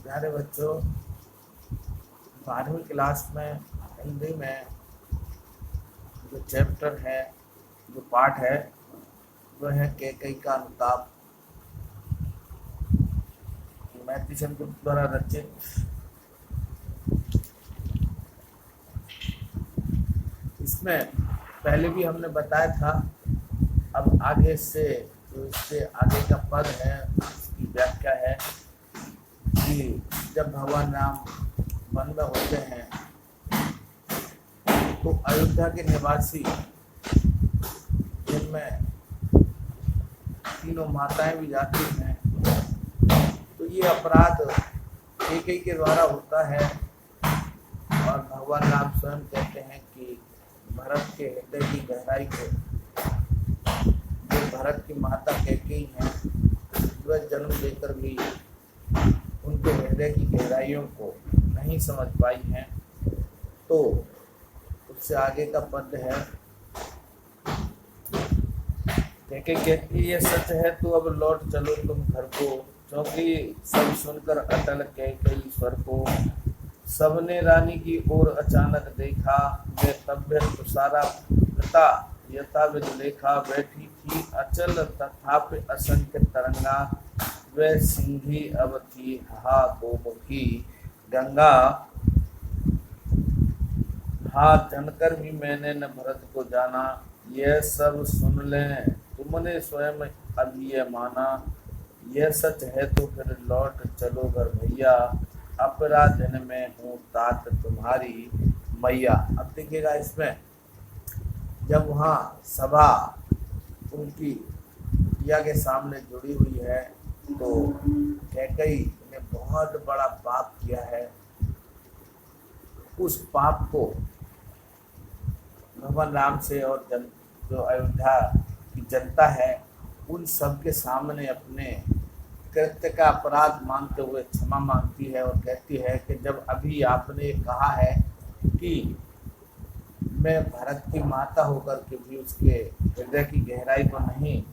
प्यारे बच्चों, 12वीं क्लास में हिंदी में जो चैप्टर है, जो पाठ है, वह है कैकई का अनुताप। मैथिली चंद्रगुप्त द्वारा रचित। इसमें पहले भी हमने बताया था। अब आगे से जो इससे आगे का पद है, इसकी व्याख्या है कि जब भगवान राम वन में होते हैं तो अयोध्या के निवासी, जिनमें तीनों माताएं भी जाती हैं, तो ये अपराध कैकेयी के द्वारा होता है। और भगवान राम स्वयं कहते हैं कि भरत के हृदय की गहराई को, जो भरत की माता कैकेयी हैं, वह जन्म लेकर भी उनके हृदय की गहराइयों को नहीं समझ पाई हैं। तो उससे आगे का पद है, कैकेयी कहती ये सच है तो अब लौट चलो तुम घर को, क्योंकि सब सुनकर अटल कैकेयी स्वर को। सबने रानी की ओर अचानक देखा, वे तब्य तुषारा वृता यथाविध लेखा। बैठी थी अचल तथापि असंख्य तरंगा, वे सिंही अब थी हा गोमुखी गंगा। हाँ जनकर भी मैंने न भरत को जाना, यह सब सुन लें तुमने स्वयं अब ये माना। यह सच है तो फिर लौट चलो घर भैया, अपराधन में हूँ तात तुम्हारी मैया। अब देखिएगा, इसमें जब वहाँ सभा उनकी पिया के सामने जुड़ी हुई है तो कैकेयी ने बहुत बड़ा पाप किया है। उस पाप को भगवान राम से और जो अयोध्या की जनता है, उन सब के सामने अपने कृत्य का अपराध मानते हुए क्षमा मांगती है और कहती है कि जब अभी आपने कहा है कि मैं भरत की माता होकर के भी उसके हृदय की गहराई को नहीं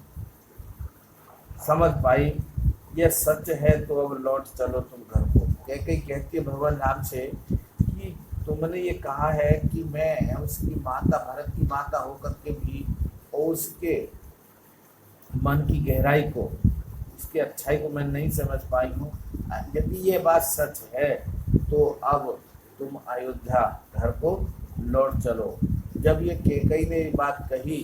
समझ पाई, यह सच है तो अब लौट चलो तुम घर को। कैकेयी कहती है भगवान राम से कि तुमने ये कहा है कि मैं उसकी माता, भरत की माता होकर के भी और उसके मन की गहराई को, उसकी अच्छाई को मैं नहीं समझ पाई हूँ। यदि ये बात सच है तो अब तुम अयोध्या घर को लौट चलो। जब ये कैकेयी ने ये बात कही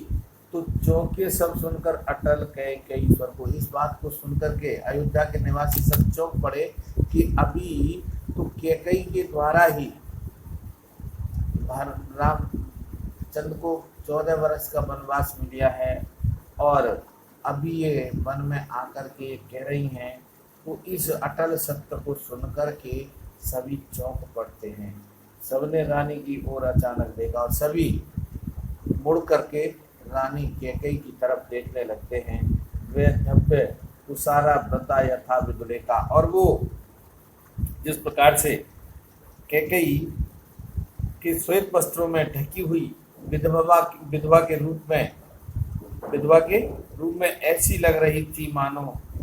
तो चौंके सब सुनकर अटल कैकेयी स्वर को। इस बात को सुनकर के अयोध्या के निवासी सब चौंक पड़े कि अभी तो कैकेयी के द्वारा ही रामचंद्र को 14 वर्ष का वनवास मिल गया है और अभी ये वन में आकर के कह रही हैं। तो इस अटल सत्य को सुनकर के सभी चौंक पड़ते हैं। सबने रानी की ओर अचानक देखा और सभी मुड़ करके रानी कैकेयी की तरफ देखने लगते हैं। वे धब्य तुषारा व्रता यथा विदुलेखा, और वो जिस प्रकार से कैकेयी के श्वेत वस्त्रों में ढकी हुई विधवा के रूप में ऐसी लग रही थी मानो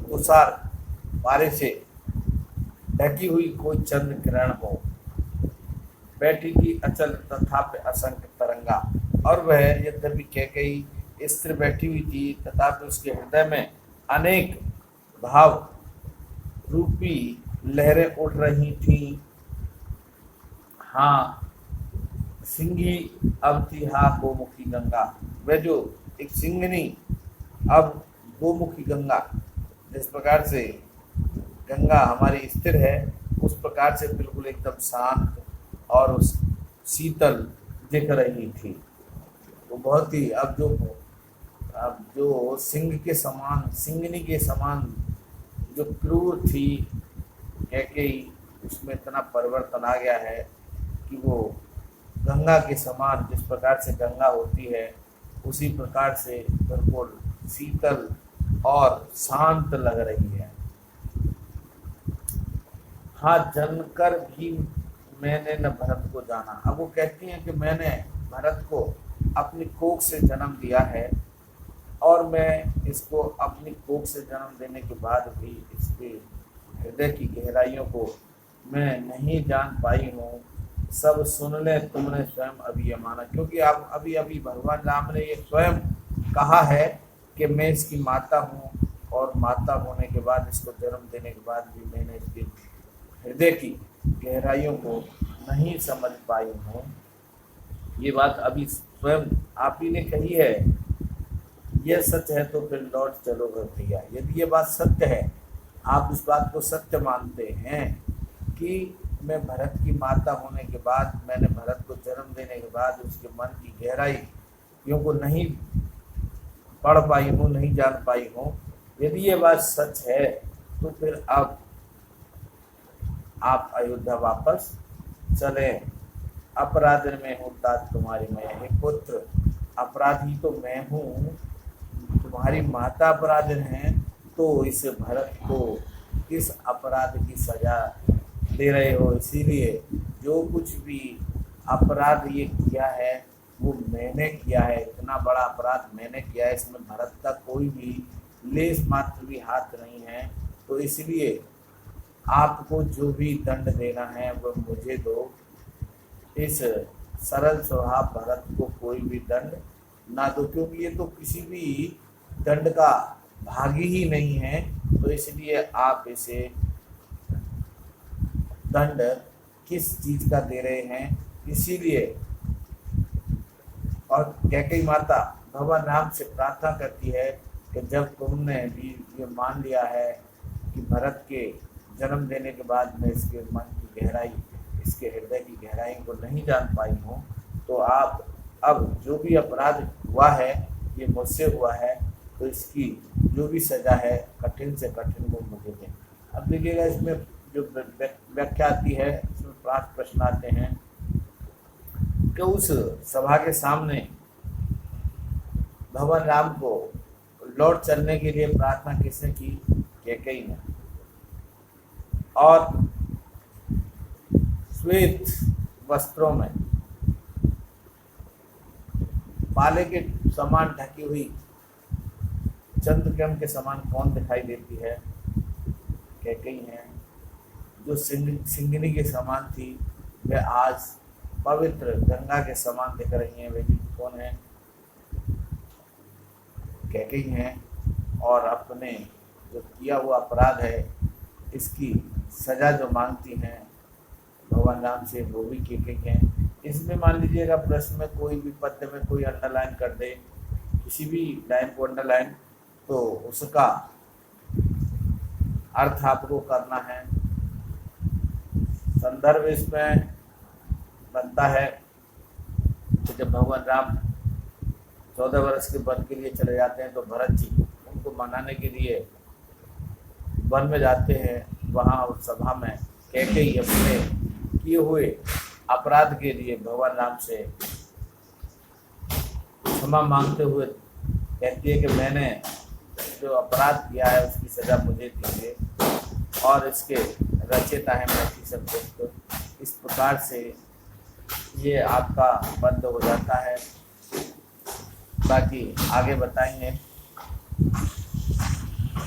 तुषार पारे से ढकी हुई कोई चंद्र किरण हो। बैठी थी अचल तथापि असंख्य तरंगा, और वह यद्यपि कैकेयी स्थिर बैठी हुई थी तथापि उसके हृदय में अनेक भाव रूपी लहरें उठ रही थीं। हाँ सिंही अब थी हा गोमुखी गंगा, वह जो एक सिंहनी अब गोमुखी गंगा, जिस प्रकार से गंगा हमारी स्थिर है उस प्रकार से बिल्कुल एकदम शांत और उस शीतल दिख रही थी। तो बहुत ही अब जो सिंह के समान, सिंहनी के समान जो क्रूर थी कैकेयी, उसमें इतना परिवर्तन आ गया है कि वो गंगा के समान, जिस प्रकार से गंगा होती है उसी प्रकार से बिल्कुल शीतल और शांत लग रही है। हाँ जनकर भी मैंने न भरत को जाना। अब वो कहती हैं कि मैंने भरत को अपनी कोख से जन्म दिया है और मैं इसको अपनी कोख से जन्म देने के बाद भी इसके हृदय की गहराइयों को मैं नहीं जान पाई हूँ, सब सुन ले तुमने स्वयं अभी ये माना। क्योंकि आप अभी अभी भगवान राम ने ये स्वयं कहा है कि मैं इसकी माता हूँ, और माता होने के बाद, इसको जन्म देने के बाद भी मैंने इसके हृदय की गहराइयों को नहीं समझ पाई हूँ। ये बात अभी स्वयं आप ही ने कही है। यह सच है तो फिर लौट चलो घर भैया। यदि ये बात सत्य है, आप इस बात को सत्य मानते हैं कि मैं भरत की माता होने के बाद, मैंने भरत को जन्म देने के बाद उसके मन की गहराइयों को नहीं पढ़ पाई हूँ, नहीं जान पाई हूँ, यदि ये बात सच है तो फिर अब आप अयोध्या वापस चले। अपराध में हूँ तात तुम्हारी मैं, हे पुत्र अपराधी तो मैं हूँ, तुम्हारी माता अपराधी हैं, तो इस भरत को किस अपराध की सजा दे रहे हो। इसीलिए जो कुछ भी अपराध ये किया है वो मैंने किया है, इतना बड़ा अपराध मैंने किया है, इसमें भरत का कोई भी लेस मात्र भी हाथ नहीं है। तो इसलिए आपको जो भी दंड देना है वो मुझे दो। इस सरल स्वभाव भरत को कोई भी दंड ना दो, क्योंकि ये तो किसी भी दंड का भागी ही नहीं है। तो इसलिए आप इसे दंड किस चीज का दे रहे हैं। इसीलिए और कैकेयी माता भगवान राम से प्रार्थना करती है कि जब तुमने भी ये मान लिया है कि भरत के जन्म देने के बाद मैं इसके मन की गहराई, इसके हृदय की गहराई को नहीं जान पाई हूँ, तो आप अब जो भी अपराध हुआ है ये मुझसे हुआ है, तो इसकी जो भी सजा है कठिन से कठिन वो मुझे दें। अब देखिएगा इसमें जो व्याख्या आती है, इसमें 5 प्रश्न आते हैं कि उस सभा के सामने भगवान राम को लौट चलने के लिए प्रार्थना किसने की? कैकेयी ने। और श्वेत वस्त्रों में पाले के समान ढकी हुई चंद्रकिरण के समान कौन दिखाई देती है? कैकेयी है। जो सिंगिनी के समान थी वह आज पवित्र गंगा के समान दिख रही हैं, वे भी कौन है? कैकेयी हैं। और अपने जो किया हुआ अपराध है इसकी सजा जो मांगती हैं भगवान राम से, वो भी कैकेयी हैं। इसमें मान लीजिएगा प्रश्न में कोई भी पद में कोई अंडरलाइन कर दे, किसी भी लाइन को अंडरलाइन, तो उसका अर्थ आपको करना है। संदर्भ इसमें बनता है कि जब भगवान राम 14 वर्ष के वन के लिए चले जाते हैं तो भरत जी उनको मनाने के लिए वन में जाते हैं। वहाँ उस सभा में कैकेयी अपने किए हुए अपराध के लिए भगवान राम से क्षमा मांगते हुए कहती है कि मैंने जो अपराध किया है उसकी सजा मुझे दीजिए, और इसके रचयिता है मैं सब दोस्त। इस प्रकार से ये आपका बंद हो जाता है। बाकी आगे बताएंगे।